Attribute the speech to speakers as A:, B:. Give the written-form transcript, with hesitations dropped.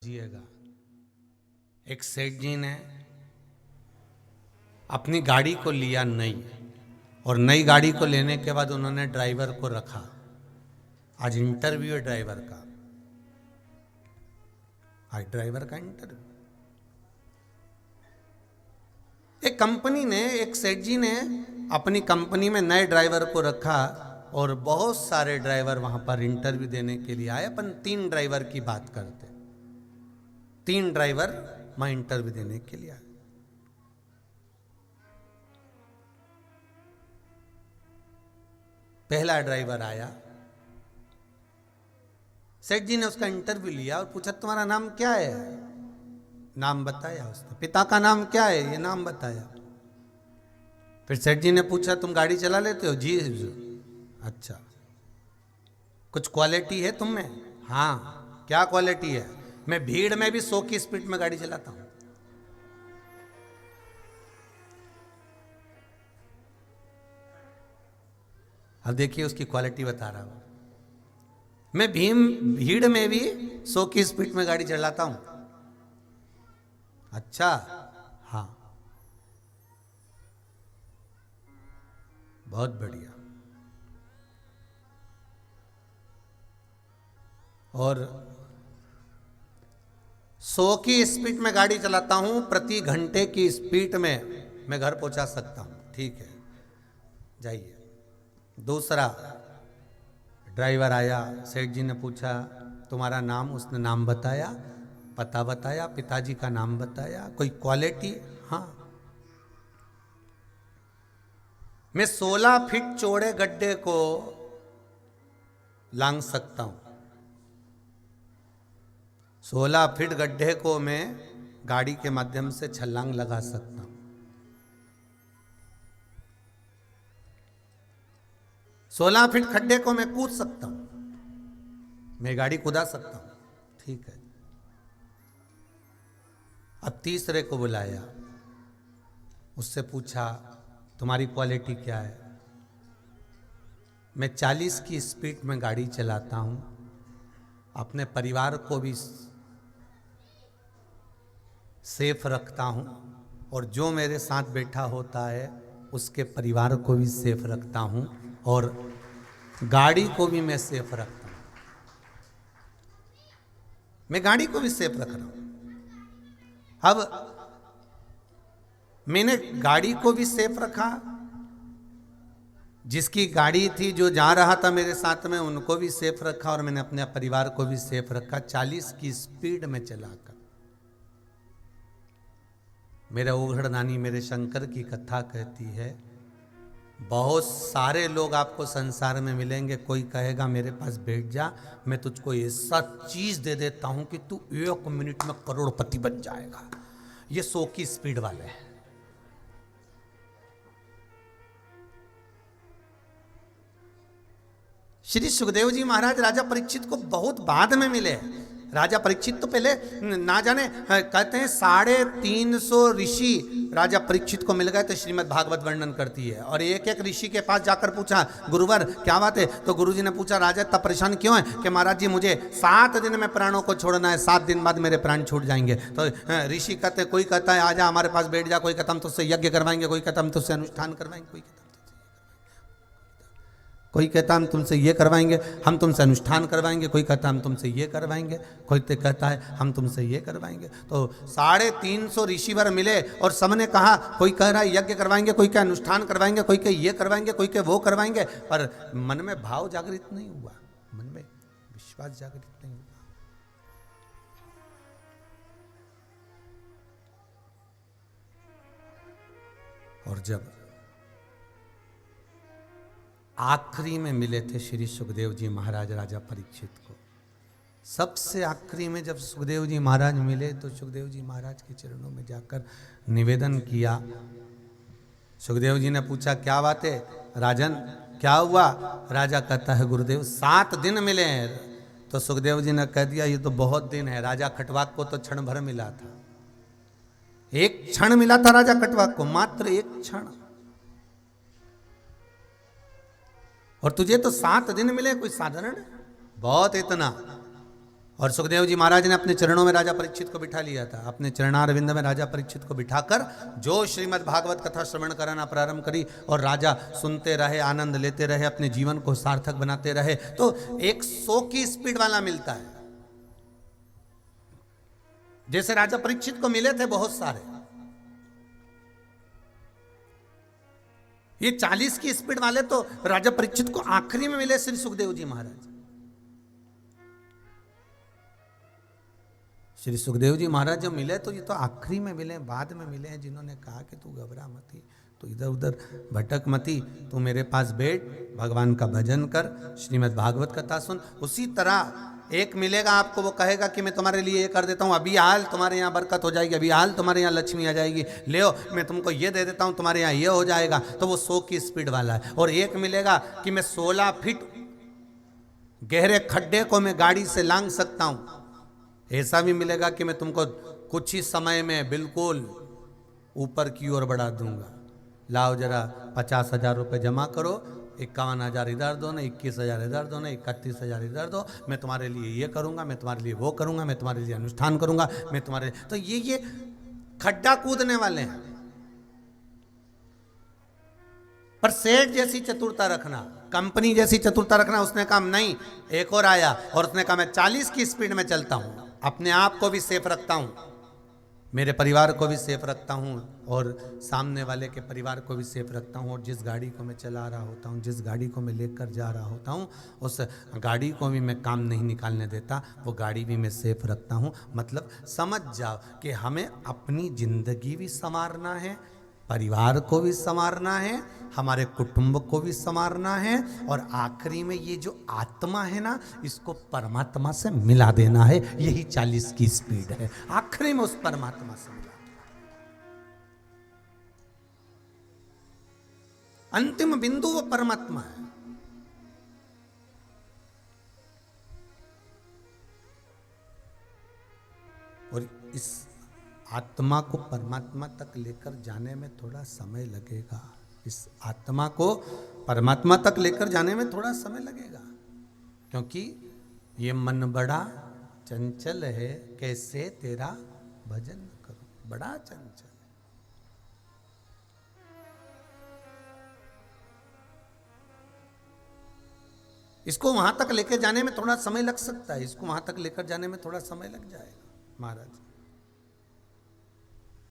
A: समझिएगा, एक सेठ जी ने अपनी गाड़ी को लिया नई, और नई गाड़ी को लेने के बाद उन्होंने ड्राइवर को रखा। आज इंटरव्यू है ड्राइवर का, आज ड्राइवर का इंटरव्यू। एक कंपनी ने, एक सेठ जी ने अपनी कंपनी में नए ड्राइवर को रखा और बहुत सारे ड्राइवर वहां पर इंटरव्यू देने के लिए आए। अपन 3 ड्राइवर की बात करते, 3 ड्राइवर वहां इंटरव्यू देने के लिए आए। पहला ड्राइवर आया, सेठ जी ने उसका इंटरव्यू लिया और पूछा तुम्हारा नाम क्या है? नाम बताया उसने। पिता का नाम क्या है? ये नाम बताया। फिर सेठ जी ने पूछा तुम गाड़ी चला लेते हो? जी। अच्छा, कुछ क्वालिटी है तुम में? हाँ। क्या क्वालिटी है? मैं भीड़ में भी 100 की स्पीड में गाड़ी चलाता हूं। अब देखिए उसकी क्वालिटी बता रहा हूं। मैं भीड़ में भी 100 की स्पीड में गाड़ी चलाता हूं। अच्छा, हाँ, बहुत बढ़िया। और 100 की स्पीड में गाड़ी चलाता हूं, प्रति घंटे की स्पीड में मैं घर पहुंचा सकता हूं। ठीक है, जाइए। दूसरा ड्राइवर आया, सेठ जी ने पूछा तुम्हारा नाम? उसने नाम बताया, पता बताया, पिताजी का नाम बताया। कोई क्वालिटी? हाँ, मैं 16 फीट चौड़े गड्ढे को लांग सकता हूं। 16 फीट गड्ढे को मैं गाड़ी के माध्यम से छलांग लगा सकता हूं। 16 फीट खड्डे को मैं कूद सकता हूं, मैं गाड़ी कूदा सकता हूं। ठीक है। अब तीसरे को बुलाया, उससे पूछा तुम्हारी क्वालिटी क्या है? मैं 40 की स्पीड में गाड़ी चलाता हूं, अपने परिवार को भी सेफ रखता हूं, और जो मेरे साथ बैठा होता है उसके परिवार को भी सेफ रखता हूं, और गाड़ी को भी मैं सेफ रखता हूं। मैं गाड़ी को भी सेफ रख रहा हूं। अब मैंने गाड़ी को भी सेफ रखा, जिसकी गाड़ी थी जो जा रहा था मेरे साथ में उनको भी सेफ रखा, और मैंने अपने परिवार को भी सेफ रखा 40 की स्पीड में चलाकर। मेरे ओघड़दानी मेरे शंकर की कथा कहती है, बहुत सारे लोग आपको संसार में मिलेंगे, कोई कहेगा मेरे पास बैठ जा, मैं तुझको ऐसा चीज दे देता हूं कि तू 1 मिनट में करोड़पति बन जाएगा। ये 100 की स्पीड वाले हैं। श्री सुखदेव जी महाराज राजा परीक्षित को बहुत बाद में मिले। राजा परीक्षित तो पहले ना जाने, कहते हैं 350 ऋषि राजा परीक्षित को मिल गए, तो श्रीमद् भागवत वर्णन करती है। और एक एक ऋषि के पास जाकर पूछा गुरुवर क्या बात है? तो गुरुजी ने पूछा राजा तब परेशान क्यों है? कि महाराज जी मुझे 7 दिन में प्राणों को छोड़ना है, 7 दिन बाद मेरे प्राण छूट जाएंगे। तो ऋषि कहते, कोई कहता है आजा हमारे पास बैठ जा, कोई कहता हम तुझसे यज्ञ करवाएंगे, कोई कहता हम तुझसे अनुष्ठान करवाएंगे, कोई कहता हम तुमसे ये करवाएंगे, हम तुमसे अनुष्ठान करवाएंगे, कोई कहता हम तुमसे ये करवाएंगे, कोई तो कहता है हम तुमसे ये करवाएंगे। तो 350 ऋषिवर मिले और सबने कहा, कोई कह रहा है यज्ञ करवाएंगे, कोई कह अनुष्ठान करवाएंगे, कोई कह ये करवाएंगे, कोई कह वो करवाएंगे, पर मन में भाव जागृत नहीं हुआ, मन में विश्वास जागृत नहीं हुआ। और जब आखिरी में मिले थे श्री सुखदेव जी महाराज राजा परीक्षित को, सबसे आखिरी में जब सुखदेव जी महाराज मिले तो सुखदेव जी महाराज के चरणों में जाकर निवेदन किया। सुखदेव जी ने पूछा क्या बात है राजन, क्या हुआ? राजा कहता है गुरुदेव 7 दिन मिले हैं। तो सुखदेव जी ने कह दिया ये तो बहुत दिन है। राजा खटवाक को तो क्षण भर मिला था, 1 क्षण मिला था राजा खटवाक को, मात्र 1 क्षण, और तुझे तो 7 दिन मिले, कोई साधारण? बहुत इतना। और सुखदेव जी महाराज ने अपने चरणों में राजा परीक्षित को बिठा लिया था। अपने चरणारविंद में राजा परीक्षित को बिठाकर जो श्रीमद् भागवत कथा श्रवण कराना प्रारंभ करी और राजा सुनते रहे, आनंद लेते रहे, अपने जीवन को सार्थक बनाते रहे। तो 100 की स्पीड वाला मिलता है। जैसे राजा परीक्षित को मिले थे बहुत सारे, ये 40 की स्पीड वाले तो राजा परीक्षित को आखिरी में मिले श्री सुखदेव जी महाराज। श्री सुखदेव जी महाराज जब मिले तो ये तो आखिरी में मिले, बाद में मिले हैं, जिन्होंने कहा कि तू घबरा मती, तू इधर उधर भटक मती, तू मेरे पास बैठ, भगवान का भजन कर, श्रीमद् भागवत कथा सुन। उसी तरह एक मिलेगा आपको, वो कहेगा कि मैं तुम्हारे लिए ये कर देता हूँ, अभी हाल तुम्हारे यहाँ बरकत हो जाएगी, अभी हाल तुम्हारे यहाँ लक्ष्मी आ जाएगी, ले मैं तुमको ये दे देता हूँ, तुम्हारे यहाँ ये हो जाएगा। तो वो 100 की स्पीड वाला है। और एक मिलेगा कि मैं 16 फीट गहरे खड्डे को मैं गाड़ी से लांग सकता हूँ। ऐसा भी मिलेगा कि मैं तुमको कुछ ही समय में बिल्कुल ऊपर की ओर बढ़ा दूंगा। लाओ जरा 50,000 रुपये जमा करो, 51,000 इधर दो ना, 21,000 इधर दो ना, 31,000 इधर दो, मैं तुम्हारे लिए ये करूंगा, मैं तुम्हारे लिए वो करूंगा, मैं तुम्हारे लिए अनुष्ठान करूंगा, मैं तुम्हारे। तो ये खड्डा कूदने वाले हैं। पर सेठ जैसी चतुरता रखना, कंपनी जैसी चतुरता रखना। उसने कहा नहीं, एक और आया और उसने कहा मैं 40 की स्पीड में चलता हूं, अपने आप को भी सेफ रखता हूं, मेरे परिवार को भी सेफ रखता हूं और सामने वाले के परिवार को भी सेफ रखता हूं। और जिस गाड़ी को मैं चला रहा होता हूं, जिस गाड़ी को मैं लेकर जा रहा होता हूं, उस गाड़ी को भी मैं काम नहीं निकालने देता, वो गाड़ी भी मैं सेफ रखता हूं। मतलब समझ जाओ कि हमें अपनी जिंदगी भी संवारना है, परिवार को भी संवारना है, हमारे कुटुंब को भी संवारना है, और आखिरी में ये जो आत्मा है ना, इसको परमात्मा से मिला देना है। यही 40 की स्पीड है, आखिरी में उस परमात्मा से मिला। अंतिम बिंदु वो परमात्मा है। और इस आत्मा को परमात्मा तक लेकर जाने में थोड़ा समय लगेगा। इस आत्मा को परमात्मा तक लेकर जाने में थोड़ा समय लगेगा, क्योंकि ये मन बड़ा चंचल है, कैसे तेरा भजन करूं, बड़ा चंचल है। इसको वहां तक लेकर जाने में थोड़ा समय लग सकता है, इसको वहां तक लेकर जाने में थोड़ा समय लग जाएगा। महाराज